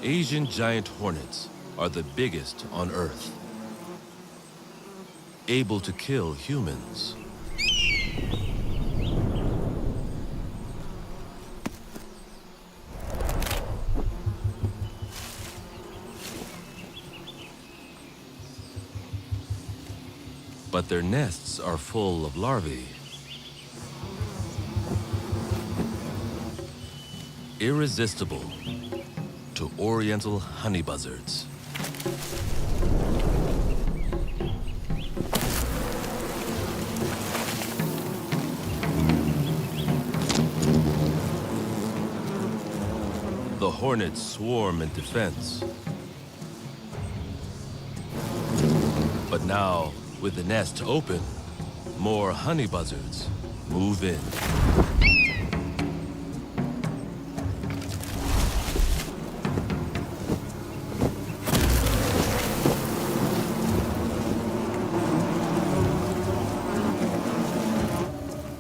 Asian giant hornets are the biggest on Earth, able to kill humans. But their nests are full of larvae. Irresistible to oriental honey buzzards. The hornets swarm in defense. But now, with the nest open, more honey buzzards move in.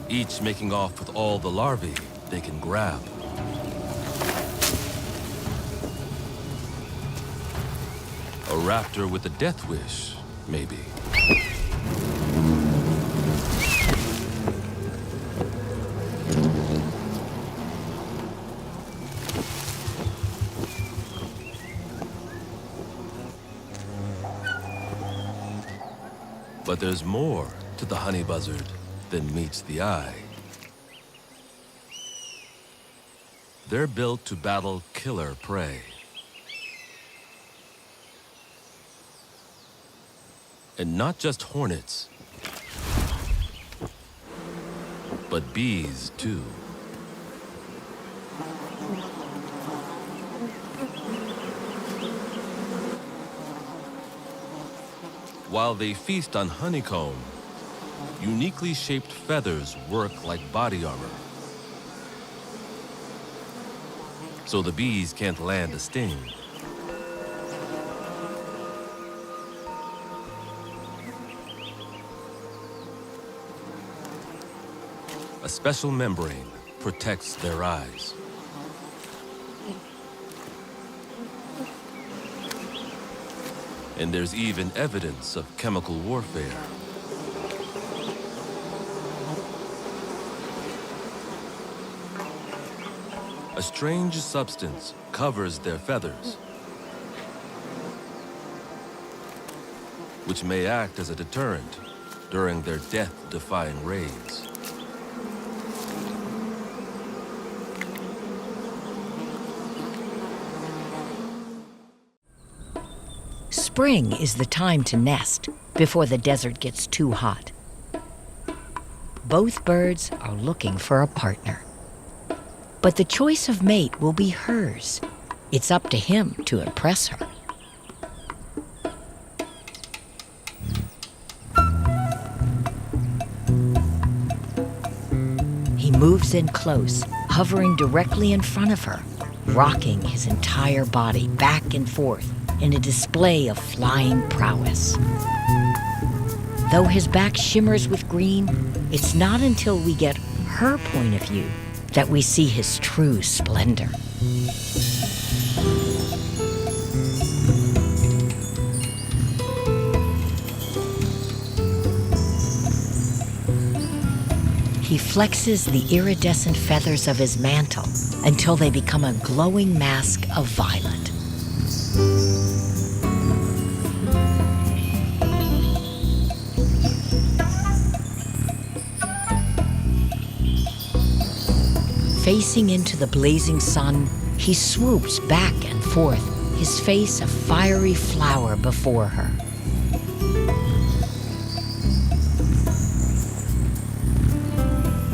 Each making off with all the larvae they can grab. A raptor with a death wish, maybe. But there's more to the honey buzzard than meets the eye. They're built to battle killer prey. And not just hornets, but bees too. While they feast on honeycomb, uniquely shaped feathers work like body armor. So the bees can't land a sting. A special membrane protects their eyes. And there's even evidence of chemical warfare. A strange substance covers their feathers, which may act as a deterrent during their death-defying raids. Spring is the time to nest before the desert gets too hot. Both birds are looking for a partner. But the choice of mate will be hers. It's up to him to impress her. He moves in close, hovering directly in front of her, rocking his entire body back and forth in a display of flying prowess. Though his back shimmers with green, it's not until we get her point of view that we see his true splendor. He flexes the iridescent feathers of his mantle until they become a glowing mask of violet. Facing into the blazing sun, he swoops back and forth, his face a fiery flower before her.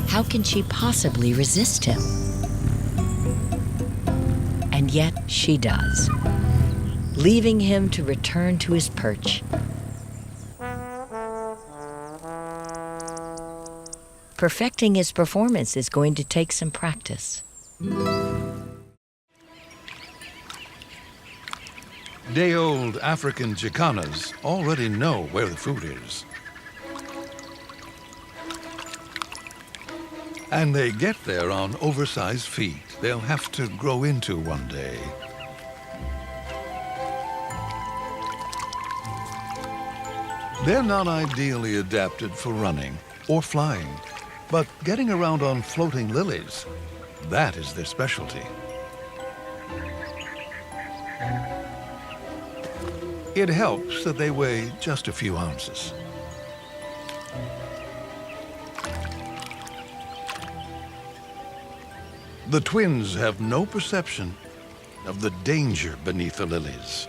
How can she possibly resist him? And yet she does, leaving him to return to his perch. Perfecting his performance is going to take some practice. Day-old African Chicanas already know where the food is. And they get there on oversized feet they'll have to grow into one day. They're not ideally adapted for running or flying, but getting around on floating lilies, that is their specialty. It helps that they weigh just a few ounces. The twins have no perception of the danger beneath the lilies.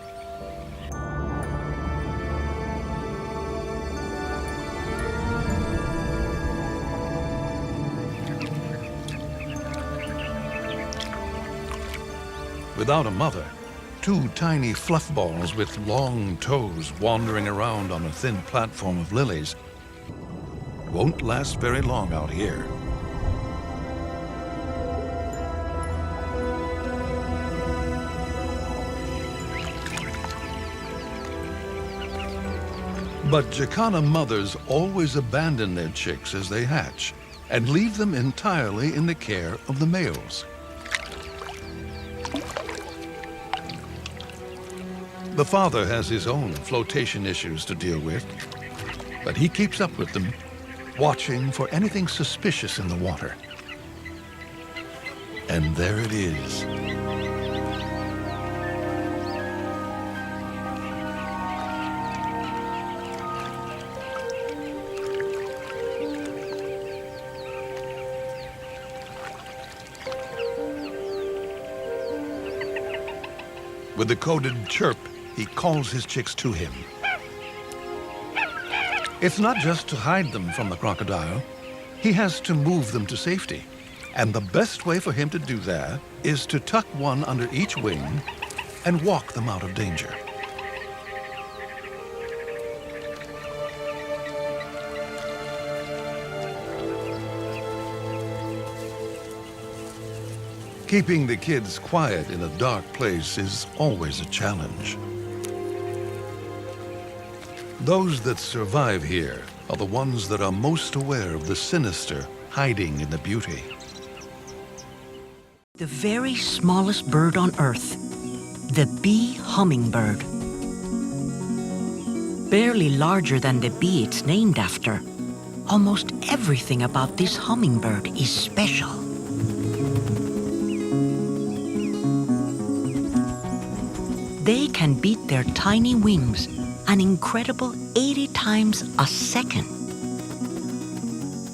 Without a mother, two tiny fluff balls with long toes wandering around on a thin platform of lilies won't last very long out here. But Jacana mothers always abandon their chicks as they hatch and leave them entirely in the care of the males. The father has his own flotation issues to deal with, but he keeps up with them, watching for anything suspicious in the water. And there it is. With a coded chirp, he calls his chicks to him. It's not just to hide them from the crocodile. He has to move them to safety. And the best way for him to do that is to tuck one under each wing and walk them out of danger. Keeping the kids quiet in a dark place is always a challenge. Those that survive here are the ones that are most aware of the sinister hiding in the beauty. The very smallest bird on Earth, the bee hummingbird. Barely larger than the bee it's named after, almost everything about this hummingbird is special. They can beat their tiny wings an incredible 80 times a second.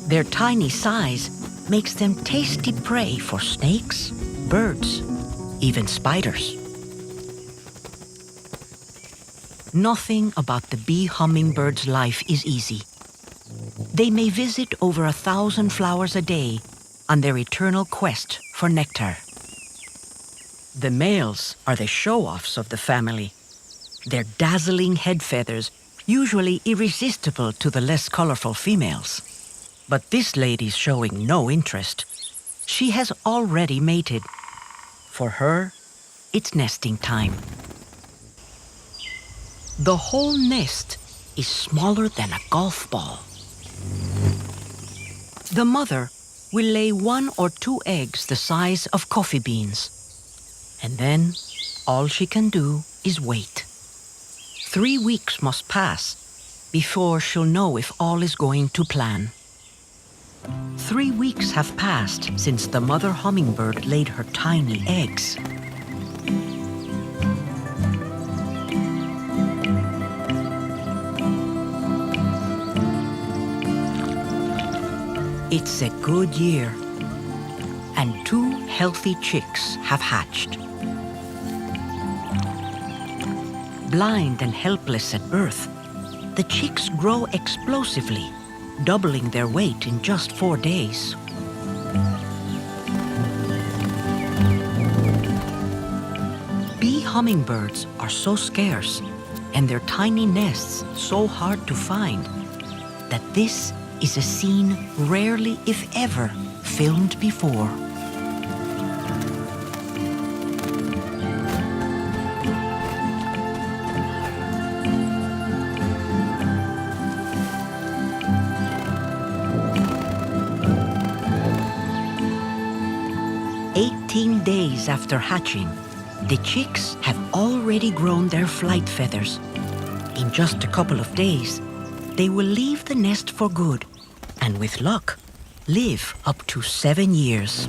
Their tiny size makes them tasty prey for snakes, birds, even spiders. Nothing about the bee hummingbird's life is easy. They may visit over 1,000 flowers a day on their eternal quest for nectar. The males are the show-offs of the family. Their dazzling head feathers, usually irresistible to the less colorful females. But this lady's showing no interest. She has already mated. For her, it's nesting time. The whole nest is smaller than a golf ball. The mother will lay 1 or 2 eggs the size of coffee beans. And then all she can do is wait. 3 weeks must pass before she'll know if all is going to plan. 3 weeks have passed since the mother hummingbird laid her tiny eggs. It's a good year, and 2 healthy chicks have hatched. Blind and helpless at birth, the chicks grow explosively, doubling their weight in just 4 days. Bee hummingbirds are so scarce and their tiny nests so hard to find that this is a scene rarely, if ever, filmed before. Days after hatching, the chicks have already grown their flight feathers. In just a couple of days, they will leave the nest for good, and with luck, live up to 7 years.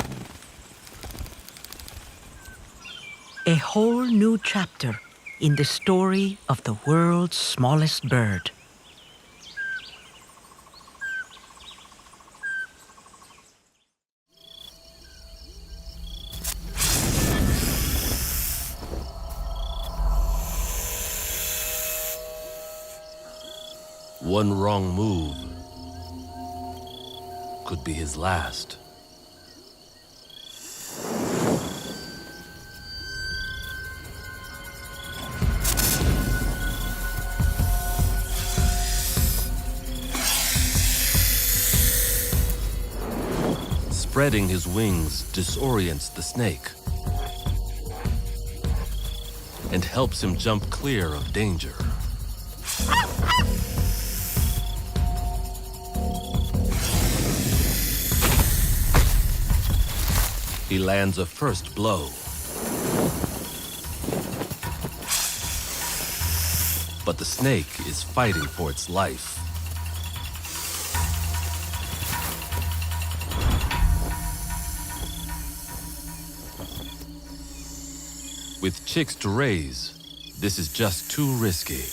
A whole new chapter in the story of the world's smallest bird. One wrong move could be his last. Spreading his wings disorients the snake and helps him jump clear of danger. He lands a first blow. But the snake is fighting for its life. With chicks to raise, this is just too risky.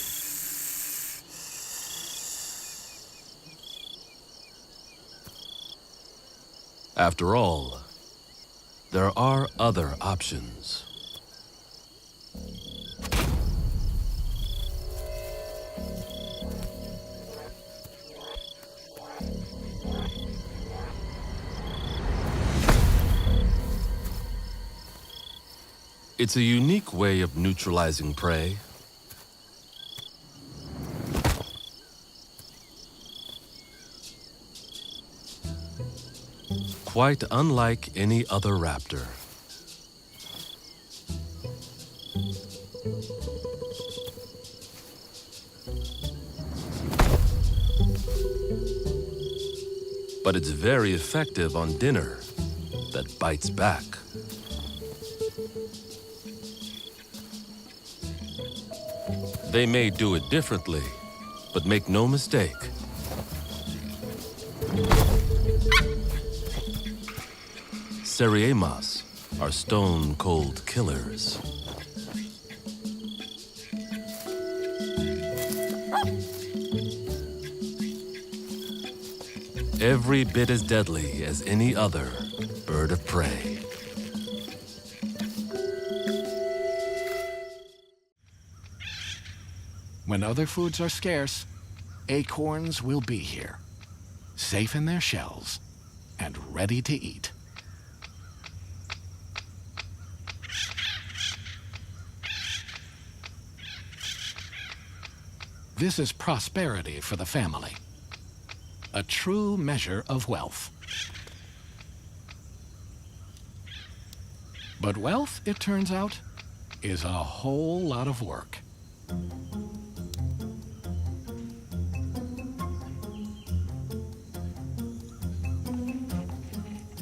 After all, there are other options. It's a unique way of neutralizing prey. Quite unlike any other raptor. But it's very effective on dinner that bites back. They may do it differently, but make no mistake. Seriemas are stone-cold killers. Every bit as deadly as any other bird of prey. When other foods are scarce, acorns will be here, safe in their shells and ready to eat. This is prosperity for the family, a true measure of wealth. But wealth, it turns out, is a whole lot of work.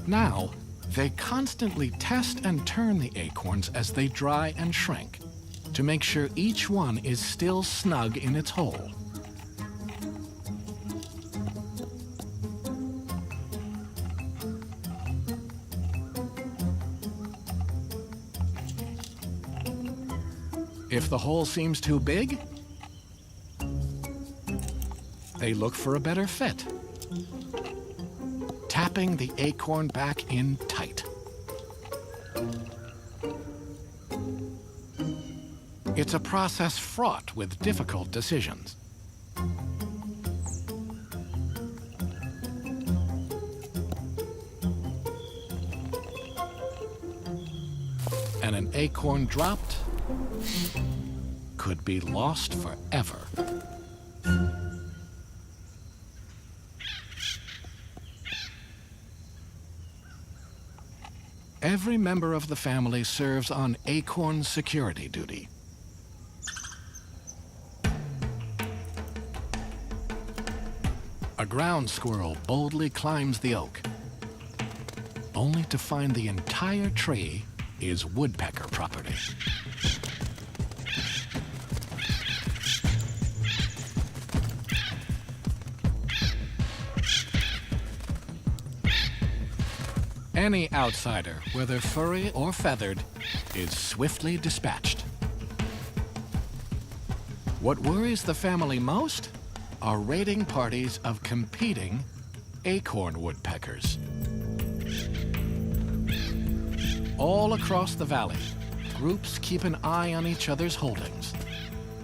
Now, they constantly test and turn the acorns as they dry and shrink to make sure each one is still snug in its hole. If the hole seems too big, they look for a better fit, tapping the acorn back in tight. It's a process fraught with difficult decisions. And an acorn dropped could be lost forever. Every member of the family serves on acorn security duty. A ground squirrel boldly climbs the oak, only to find the entire tree is woodpecker property. Any outsider, whether furry or feathered, is swiftly dispatched. What worries the family most are raiding parties of competing acorn woodpeckers. All across the valley, groups keep an eye on each other's holdings,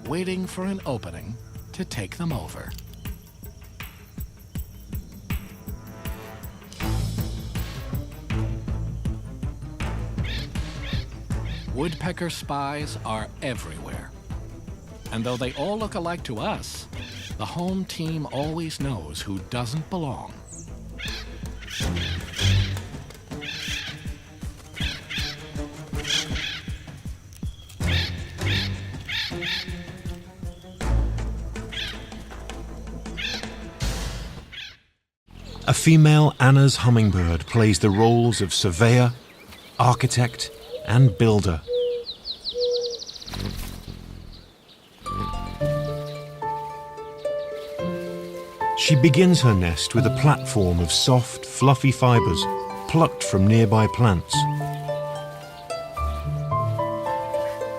waiting for an opening to take them over. Woodpecker spies are everywhere. And though they all look alike to us, the home team always knows who doesn't belong. A female Anna's hummingbird plays the roles of surveyor, architect, and builder. She begins her nest with a platform of soft, fluffy fibers plucked from nearby plants.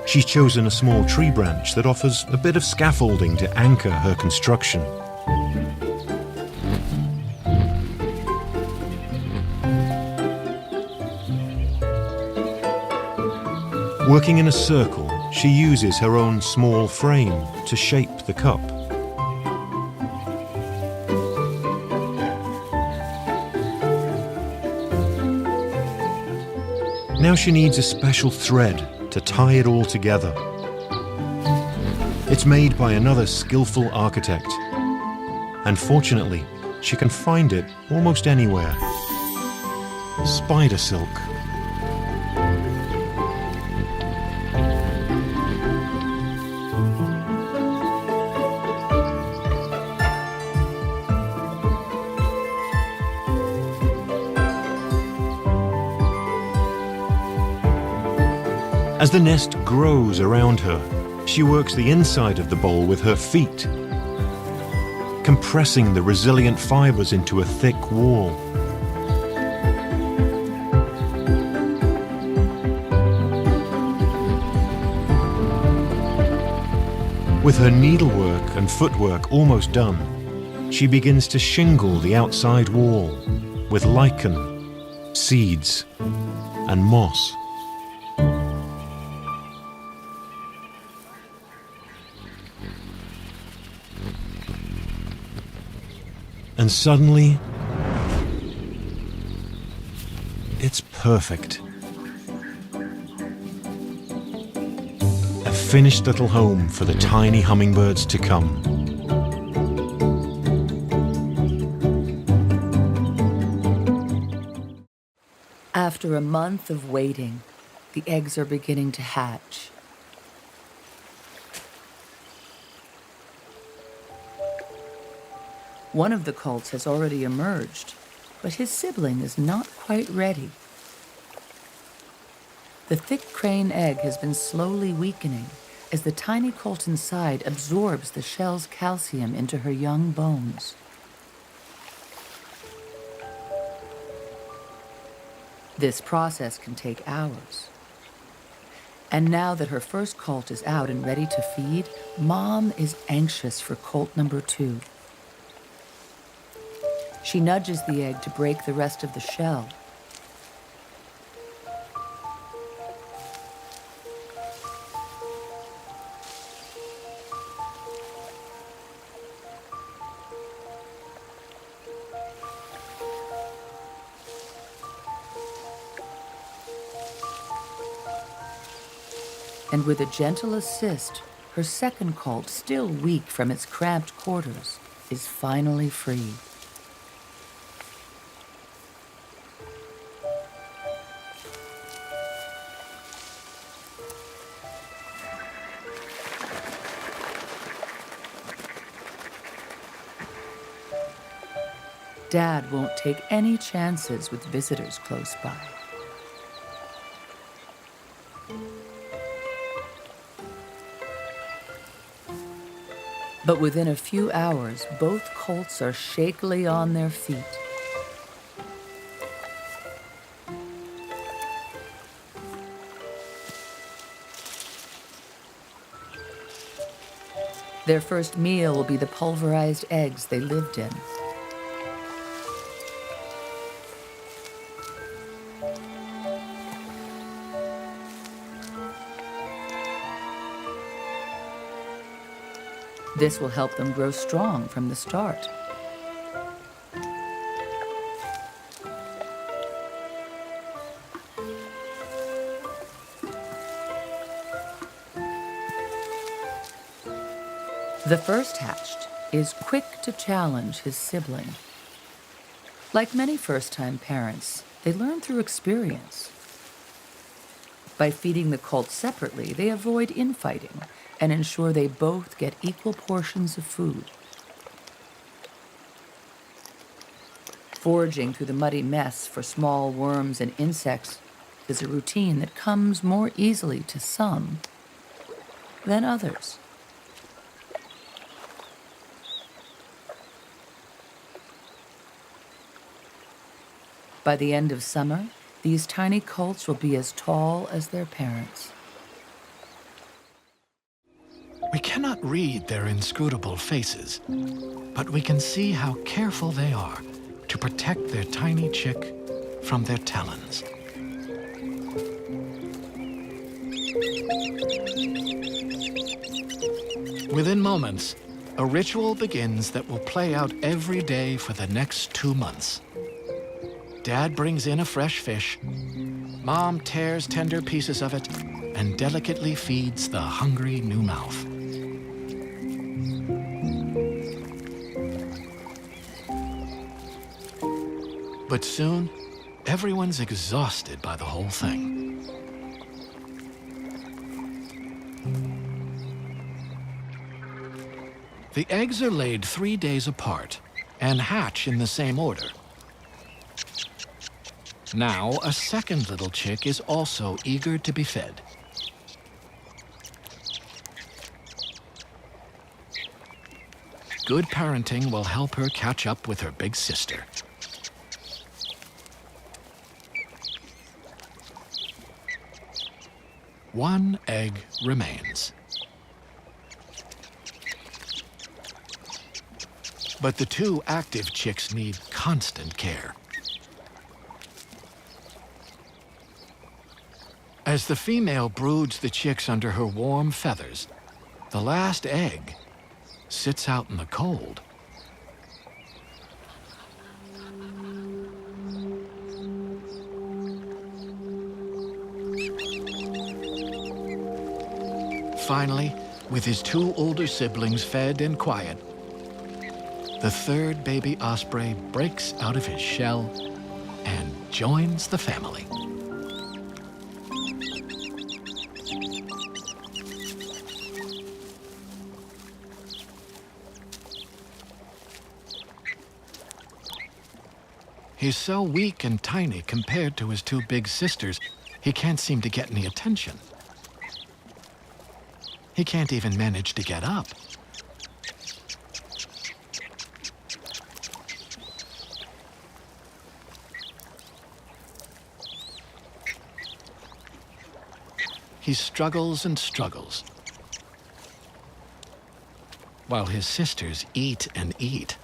She's chosen a small tree branch that offers a bit of scaffolding to anchor her construction. Working in a circle, she uses her own small frame to shape the cup. Now she needs a special thread to tie it all together. It's made by another skillful architect. And fortunately, she can find it almost anywhere. Spider silk. As the nest grows around her, she works the inside of the bowl with her feet, compressing the resilient fibers into a thick wall. With her needlework and footwork almost done, she begins to shingle the outside wall with lichen, seeds, and moss. And suddenly, it's perfect. A finished little home for the tiny hummingbirds to come. After a month of waiting, the eggs are beginning to hatch. One of the colts has already emerged, but his sibling is not quite ready. The thick crane egg has been slowly weakening as the tiny colt inside absorbs the shell's calcium into her young bones. This process can take hours. And now that her first colt is out and ready to feed, Mom is anxious for colt number 2. She nudges the egg to break the rest of the shell. And with a gentle assist, her second colt, still weak from its cramped quarters, is finally free. Dad won't take any chances with visitors close by. But within a few hours, both colts are shakily on their feet. Their first meal will be the pulverized eggs they lived in. This will help them grow strong from the start. The first hatched is quick to challenge his sibling. Like many first-time parents, they learn through experience. By feeding the colts separately, they avoid infighting and ensure they both get equal portions of food. Foraging through the muddy mess for small worms and insects is a routine that comes more easily to some than others. By the end of summer, these tiny colts will be as tall as their parents. We cannot read their inscrutable faces, but we can see how careful they are to protect their tiny chick from their talons. Within moments, a ritual begins that will play out every day for the next 2 months. Dad brings in a fresh fish. Mom tears tender pieces of it and delicately feeds the hungry new mouth. But soon, everyone's exhausted by the whole thing. The eggs are laid 3 days apart and hatch in the same order. Now, a second little chick is also eager to be fed. Good parenting will help her catch up with her big sister. One egg remains. But the 2 active chicks need constant care. As the female broods the chicks under her warm feathers, the last egg sits out in the cold. Finally, with his 2 older siblings fed and quiet, the 3rd baby osprey breaks out of his shell and joins the family. He's so weak and tiny compared to his 2 big sisters, he can't seem to get any attention. He can't even manage to get up. He struggles and struggles, while his sisters eat and eat.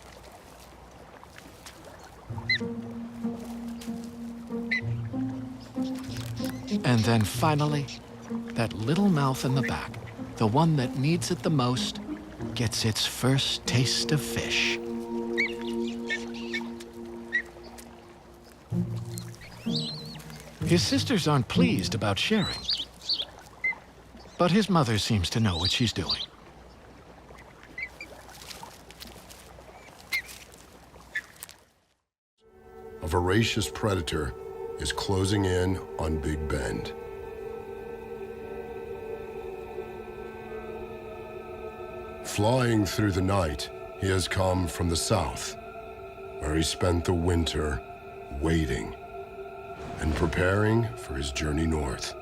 And then finally, that little mouth in the back, the one that needs it the most, gets its first taste of fish. His sisters aren't pleased about sharing, but his mother seems to know what she's doing. A voracious predator is closing in on Big Bend. Flying through the night, he has come from the south, where he spent the winter waiting and preparing for his journey north.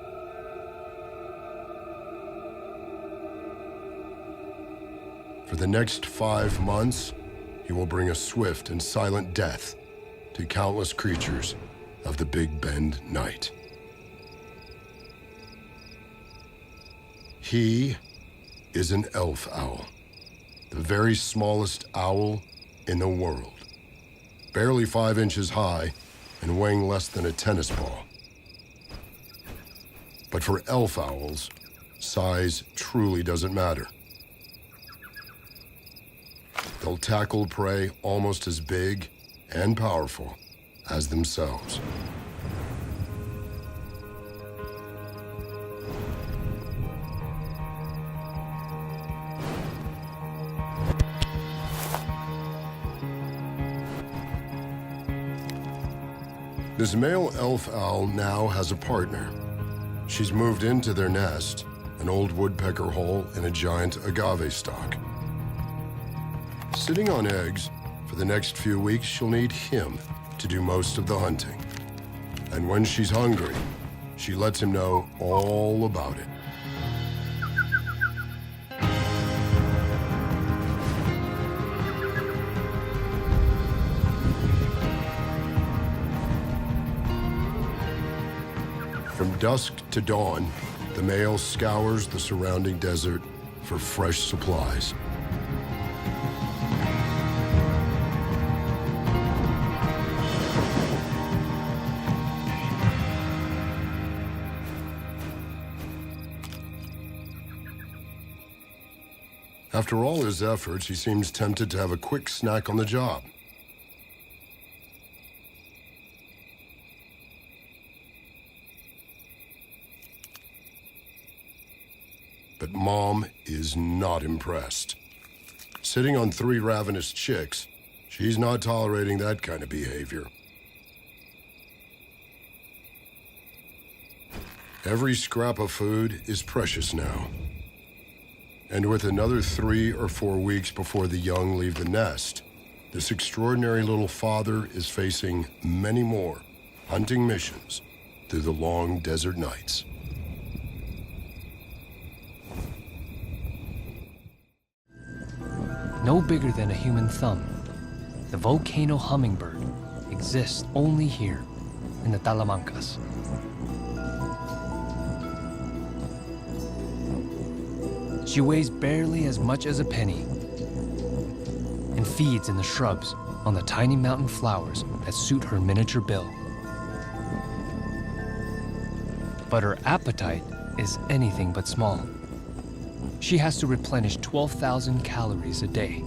For the next 5 months, he will bring a swift and silent death to countless creatures of the Big Bend night. He is an elf owl, the very smallest owl in the world. Barely 5 inches high and weighing less than a tennis ball. But for elf owls, size truly doesn't matter. They'll tackle prey almost as big and powerful as themselves. This male elf owl now has a partner. She's moved into their nest, an old woodpecker hole in a giant agave stalk. Sitting on eggs, for the next few weeks, she'll need him to do most of the hunting. And when she's hungry, she lets him know all about it. From dusk to dawn, the male scours the surrounding desert for fresh supplies. After all his efforts, he seems tempted to have a quick snack on the job. But Mom is not impressed. Sitting on 3 ravenous chicks, she's not tolerating that kind of behavior. Every scrap of food is precious now. And with another 3 or 4 weeks before the young leave the nest, this extraordinary little father is facing many more hunting missions through the long desert nights. No bigger than a human thumb, the volcano hummingbird exists only here in the Talamancas. She weighs barely as much as a penny and feeds in the shrubs on the tiny mountain flowers that suit her miniature bill. But her appetite is anything but small. She has to replenish 12,000 calories a day.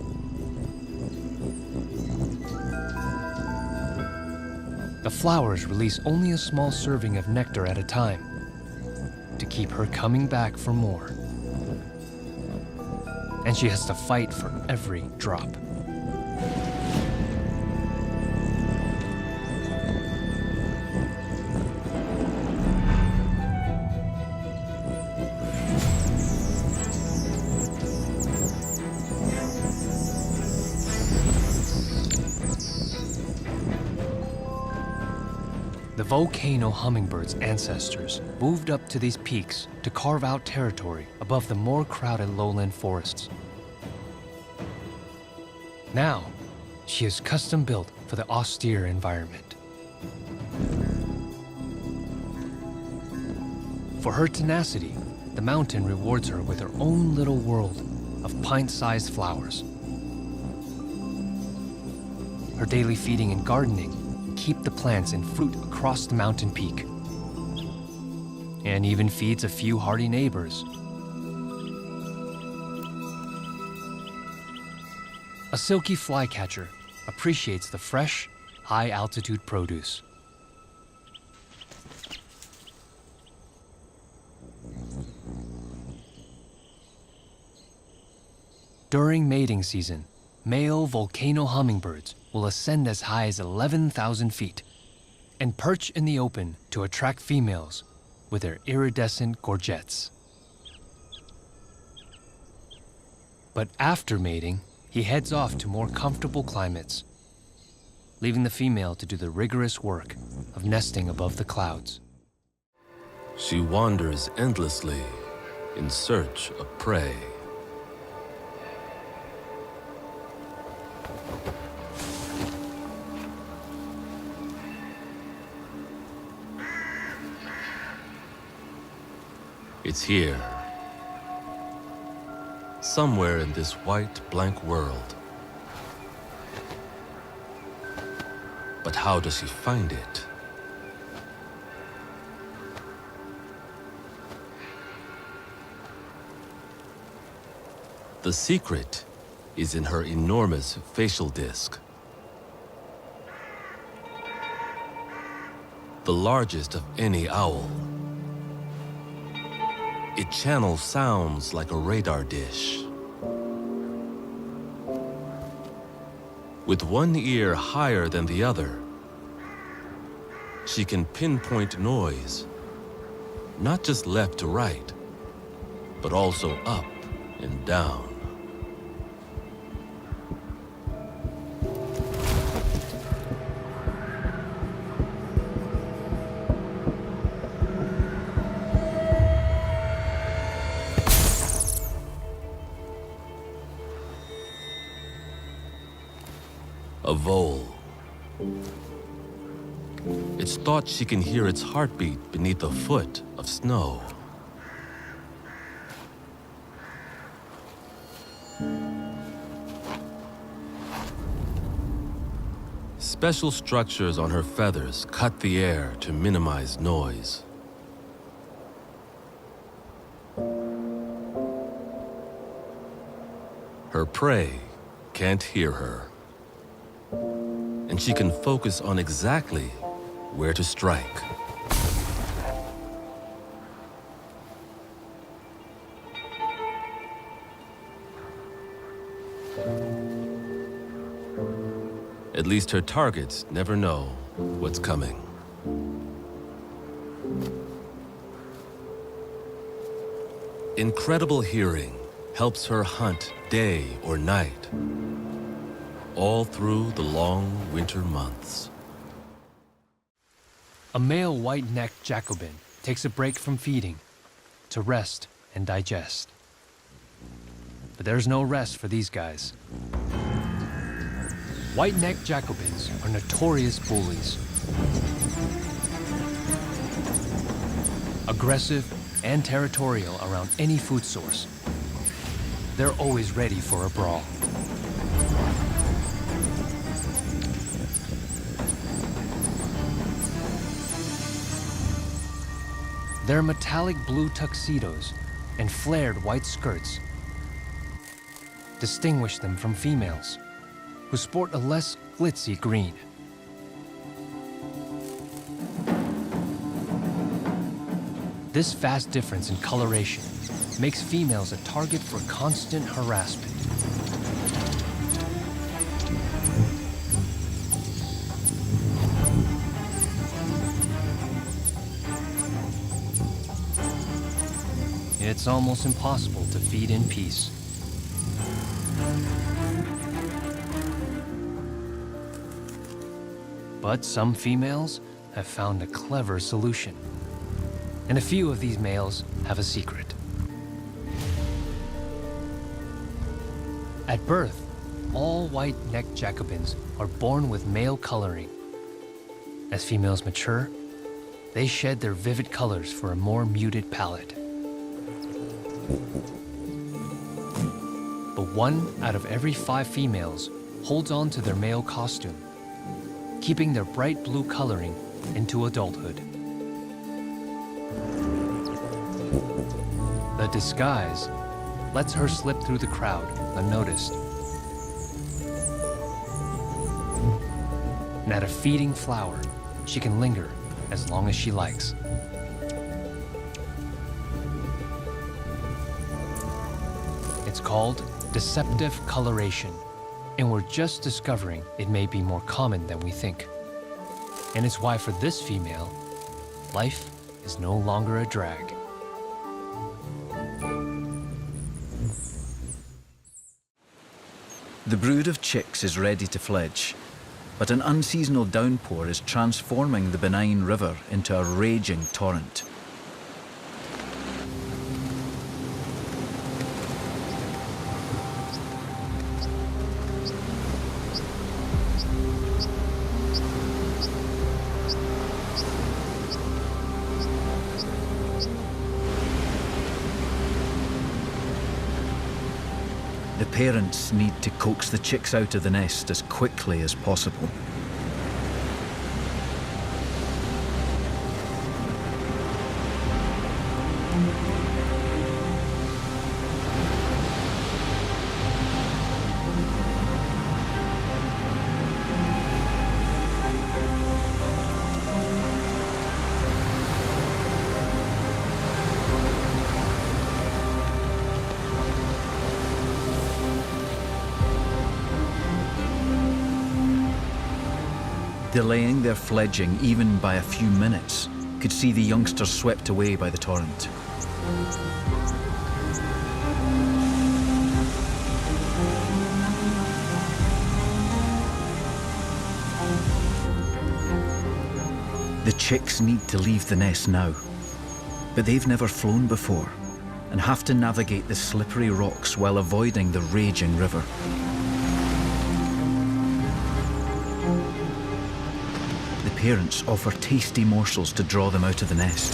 The flowers release only a small serving of nectar at a time to keep her coming back for more. And she has to fight for every drop. The volcano hummingbird's ancestors moved up to these peaks to carve out territory above the more crowded lowland forests. Now, she is custom built for the austere environment. For her tenacity, the mountain rewards her with her own little world of pint-sized flowers. Her daily feeding and gardening keep the plants and fruit across the mountain peak, and even feeds a few hardy neighbors. A silky flycatcher appreciates the fresh, high-altitude produce. During mating season, male volcano hummingbirds will ascend as high as 11,000 feet and perch in the open to attract females with their iridescent gorgets. But after mating, he heads off to more comfortable climates, leaving the female to do the rigorous work of nesting above the clouds. She wanders endlessly in search of prey. It's here, somewhere in this white, blank world. But how does she find it? The secret is in her enormous facial disc. The largest of any owl. It channels sounds like a radar dish. With one ear higher than the other, she can pinpoint noise, not just left to right, but also up and down. A vole. It's thought she can hear its heartbeat beneath a foot of snow. Special structures on her feathers cut the air to minimize noise. Her prey can't hear her, and she can focus on exactly where to strike. At least her targets never know what's coming. Incredible hearing helps her hunt day or night, all through the long winter months. A male white-necked Jacobin takes a break from feeding to rest and digest. But there's no rest for these guys. White-necked Jacobins are notorious bullies. Aggressive and territorial around any food source. They're always ready for a brawl. Their metallic blue tuxedos and flared white skirts distinguish them from females, who sport a less glitzy green. This vast difference in coloration makes females a target for constant harassment. It's almost impossible to feed in peace. But some females have found a clever solution. And a few of these males have a secret. At birth, all white-necked Jacobins are born with male coloring. As females mature, they shed their vivid colors for a more muted palette. But 1 out of every 5 females holds on to their male costume, keeping their bright blue coloring into adulthood. The disguise lets her slip through the crowd unnoticed. And at a feeding flower, she can linger as long as she likes. It's called deceptive coloration, and we're just discovering it may be more common than we think. And it's why for this female, life is no longer a drag. The brood of chicks is ready to fledge, but an unseasonal downpour is transforming the benign river into a raging torrent. The parents need to coax the chicks out of the nest as quickly as possible. Delaying their fledging even by a few minutes could see the youngsters swept away by the torrent. The chicks need to leave the nest now, but they've never flown before and have to navigate the slippery rocks while avoiding the raging river. Parents offer tasty morsels to draw them out of the nest.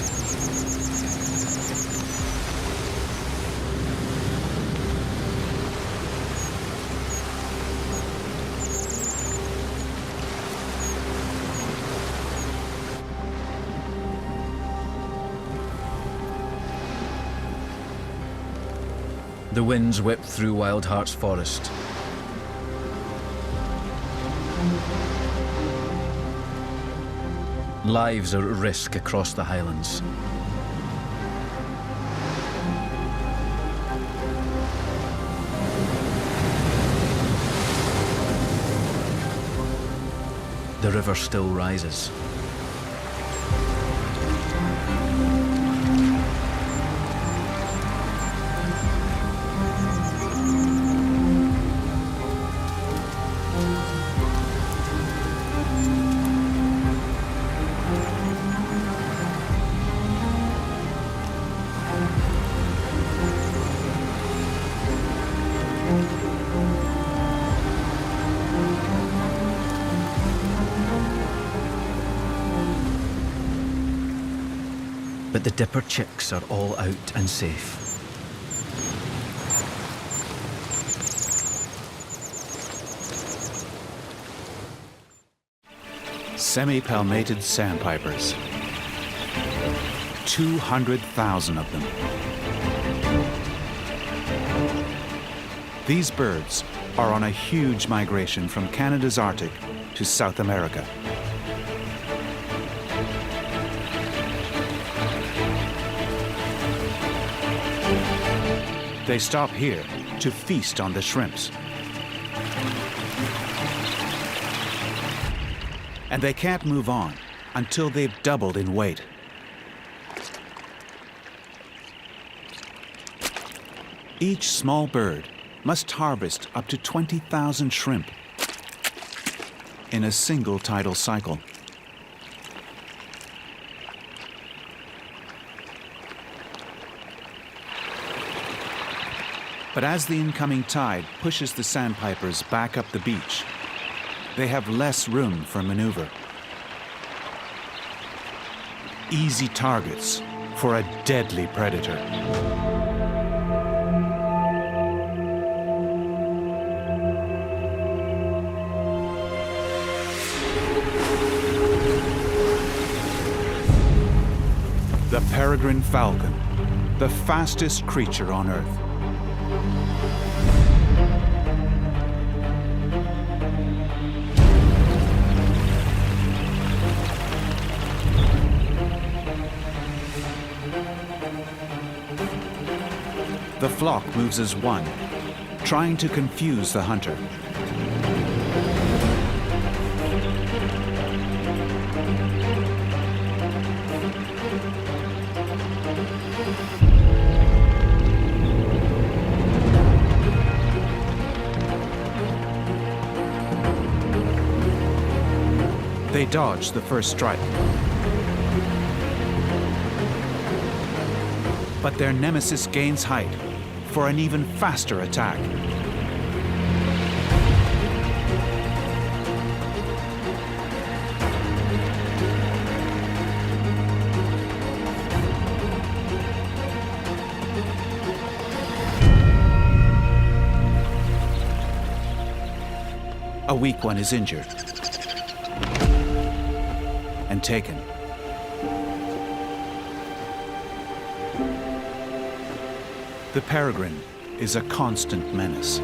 The winds whipped through Wildheart's forest. Lives are at risk across the Highlands. The river still rises. But the Dipper chicks are all out and safe. Semi-palmated sandpipers. 200,000 of them. These birds are on a huge migration from Canada's Arctic to South America. They stop here to feast on the shrimps. And they can't move on until they've doubled in weight. Each small bird must harvest up to 20,000 shrimp in a single tidal cycle. But as the incoming tide pushes the sandpipers back up the beach, they have less room for maneuver. Easy targets for a deadly predator. The peregrine falcon, the fastest creature on Earth. The flock moves as one, trying to confuse the hunter. They dodge the first strike. But their nemesis gains height for an even faster attack. A weak one is injured and taken. The peregrine is a constant menace.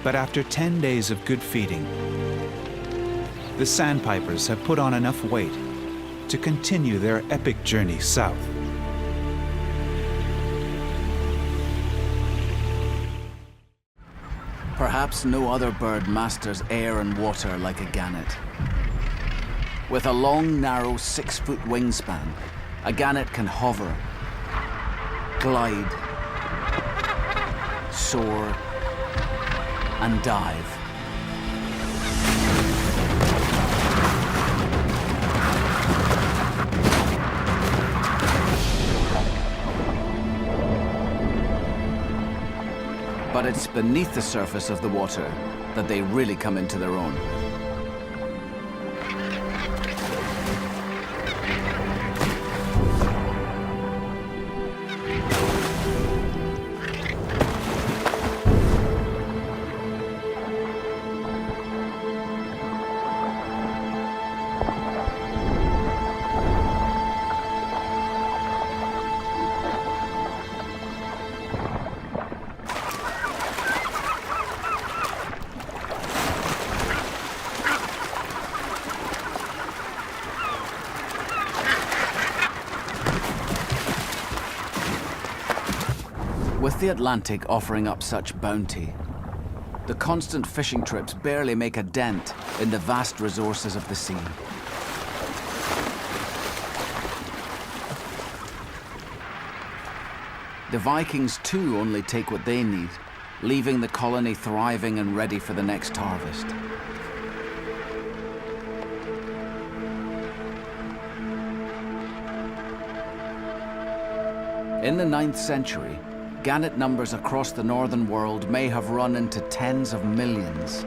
But after 10 days of good feeding, the sandpipers have put on enough weight to continue their epic journey south. Perhaps no other bird masters air and water like a gannet. With a long, narrow 6-foot wingspan, a gannet can hover, glide, soar, and dive. But it's beneath the surface of the water that they really come into their own. With the Atlantic offering up such bounty, the constant fishing trips barely make a dent in the vast resources of the sea. The Vikings too only take what they need, leaving the colony thriving and ready for the next harvest. In the 9th century, gannet numbers across the northern world may have run into tens of millions.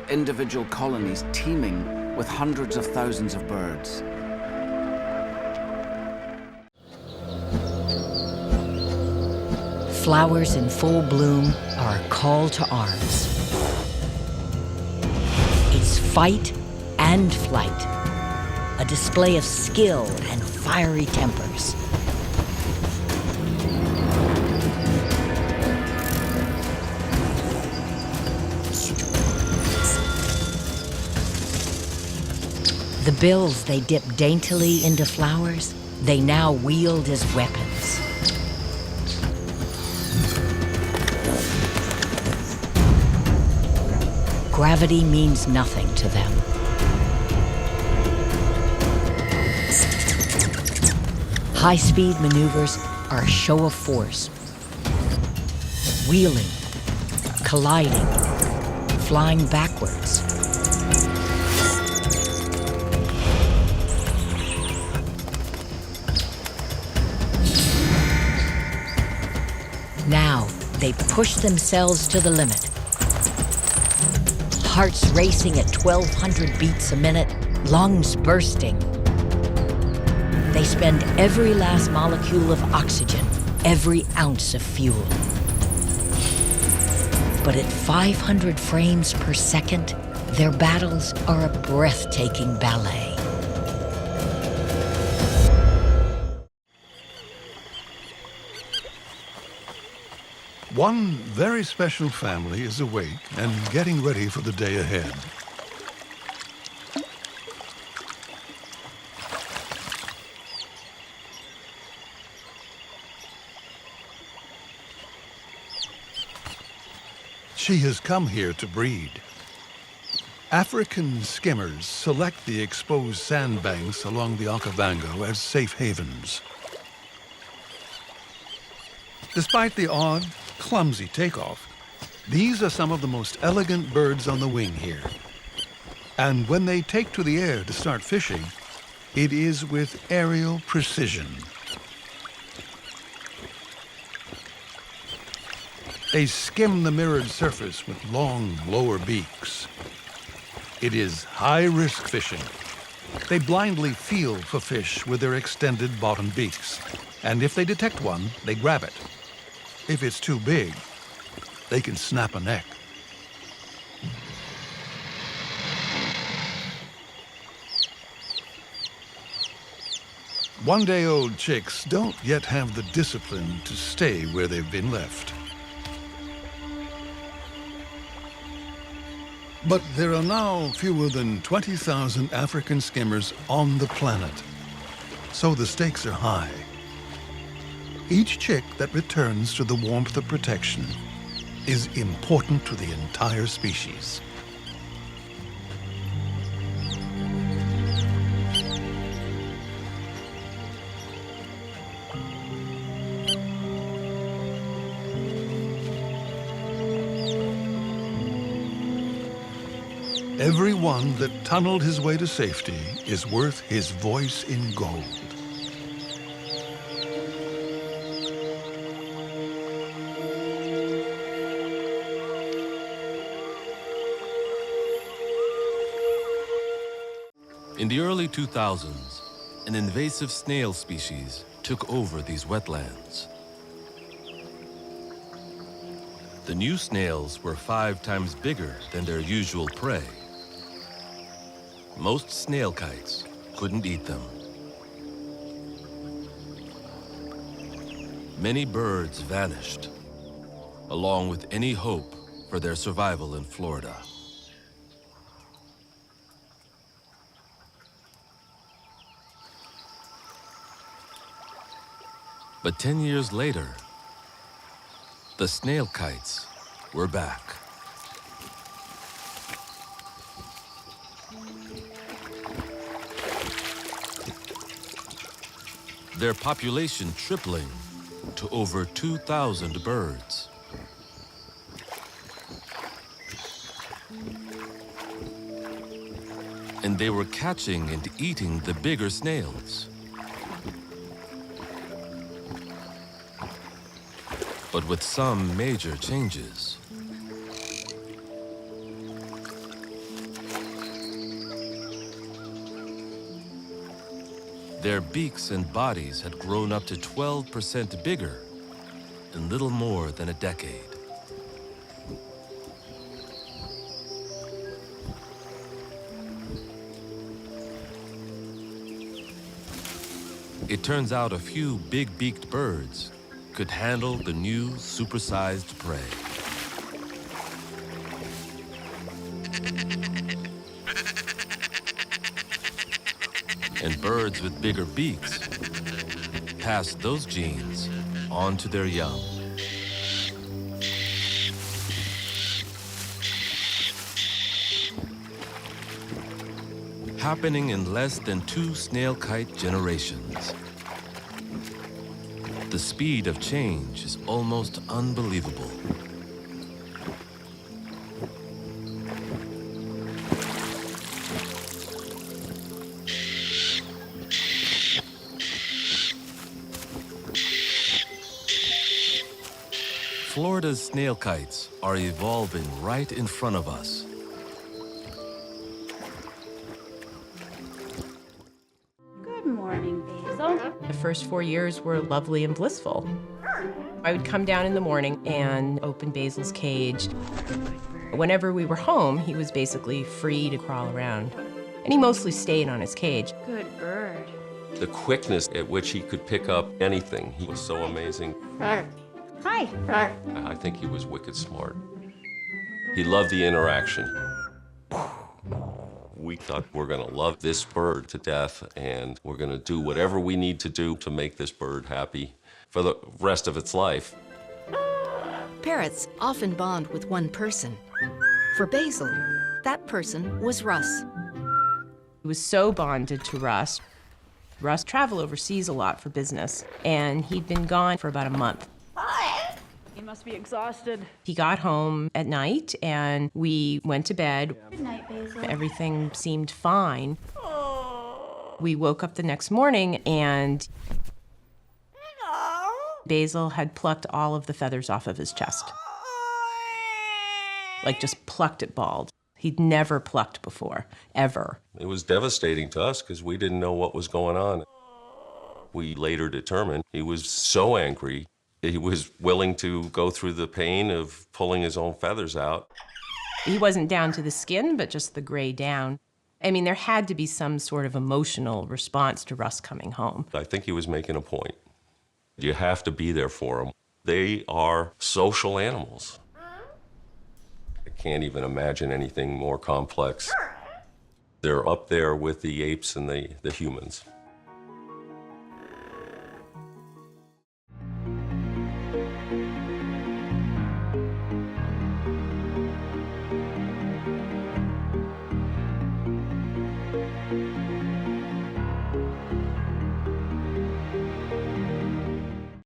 Individual colonies teeming with hundreds of thousands of birds. Flowers in full bloom are a call to arms. It's fight and flight, a display of skill and fiery tempers. The bills they dip daintily into flowers, they now wield as weapons. Gravity means nothing to them. High-speed maneuvers are a show of force. Wheeling, colliding, flying backwards. Now, they push themselves to the limit. Hearts racing at 1,200 beats a minute, lungs bursting. They spend every last molecule of oxygen, every ounce of fuel. But at 500 frames per second, their battles are a breathtaking ballet. One very special family is awake and getting ready for the day ahead. She has come here to breed. African skimmers select the exposed sandbanks along the Okavango as safe havens. Despite the odd, clumsy takeoff, these are some of the most elegant birds on the wing here. And when they take to the air to start fishing, it is with aerial precision. They skim the mirrored surface with long lower beaks. It is high-risk fishing. They blindly feel for fish with their extended bottom beaks. And if they detect one, they grab it. If it's too big, they can snap a neck. One-day-old chicks don't yet have the discipline to stay where they've been left. But there are now fewer than 20,000 African skimmers on the planet, so the stakes are high. Each chick that returns to the warmth of protection is important to the entire species. Every one that tunneled his way to safety is worth his voice in gold. In the early 2000s, an invasive snail species took over these wetlands. The new snails were 5 times bigger than their usual prey. Most snail kites couldn't eat them. Many birds vanished, along with any hope for their survival in Florida. But 10 years later, the snail kites were back. Their population tripling to over 2,000 birds. And they were catching and eating the bigger snails. But with some major changes. Their beaks and bodies had grown up to 12% bigger in little more than a decade. It turns out a few big-beaked birds could handle the new supersized prey. And birds with bigger beaks pass those genes on to their young. Happening in less than 2 snail kite generations. The speed of change is almost unbelievable. Florida's snail kites are evolving right in front of us. Good morning, Basil. The first 4 years were lovely and blissful. I would come down in the morning and open Basil's cage. Whenever we were home, he was basically free to crawl around. And he mostly stayed on his cage. Good bird. The quickness at which he could pick up anything, he was so amazing. Hi. I think he was wicked smart. He loved the interaction. We thought we're gonna love this bird to death, and we're gonna do whatever we need to do to make this bird happy for the rest of its life. Parrots often bond with one person. For Basil, that person was Russ. He was so bonded to Russ. Russ traveled overseas a lot for business, and he'd been gone for about a month. You must be exhausted. He got home at night, and we went to bed. Good night, Basil. Everything seemed fine. We woke up the next morning, and Basil had plucked all of the feathers off of his chest. Like, just plucked it bald. He'd never plucked before, ever. It was devastating to us because we didn't know what was going on. We later determined he was so angry He was willing to go through the pain of pulling his own feathers out. He wasn't down to the skin, but just the gray down. I mean, there had to be some sort of emotional response to Russ coming home. I think he was making a point. You have to be there for them. They are social animals. I can't even imagine anything more complex. They're up there with the apes and the humans.